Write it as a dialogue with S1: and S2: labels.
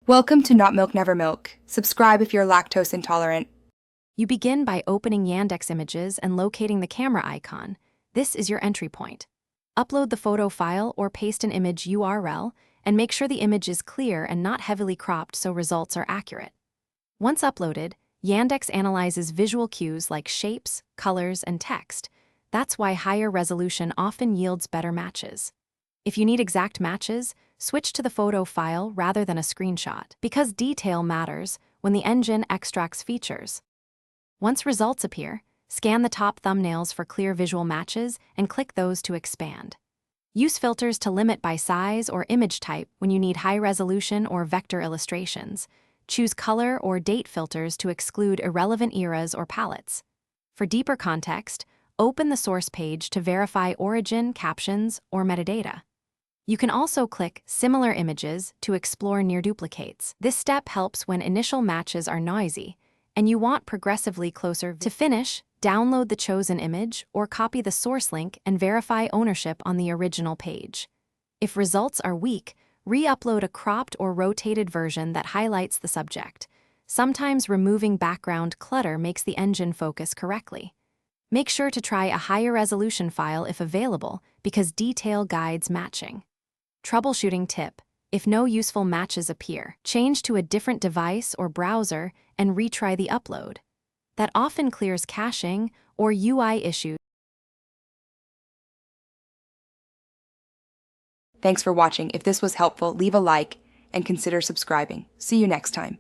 S1: Welcome to Not Milk Never Milk. Subscribe if you're lactose intolerant.
S2: You begin by opening Yandex Images and locating the camera icon. This is your entry point. Upload the photo file or paste an image URL, and make sure the image is clear and not heavily cropped so results are accurate. Once uploaded, Yandex analyzes visual cues like shapes, colors, and text. That's why higher resolution often yields better matches. If you need exact matches, switch to the photo file rather than a screenshot, because detail matters when the engine extracts features. Once results appear, scan the top thumbnails for clear visual matches and click those to expand. Use filters to limit by size or image type when you need high resolution or vector illustrations. Choose color or date filters to exclude irrelevant eras or palettes. For deeper context, open the source page to verify origin, captions, or metadata. You can also click Similar Images to explore near duplicates. This step helps when initial matches are noisy, and you want progressively closer. To finish, download the chosen image or copy the source link and verify ownership on the original page. If results are weak, re-upload a cropped or rotated version that highlights the subject. Sometimes removing background clutter makes the engine focus correctly. Make sure to try a higher resolution file if available, because detail guides matching. Troubleshooting tip: if no useful matches appear, change to a different device or browser and retry the upload. That often clears caching or UI issues.
S1: Thanks for watching. If this was helpful, leave a like and consider subscribing. See you next time.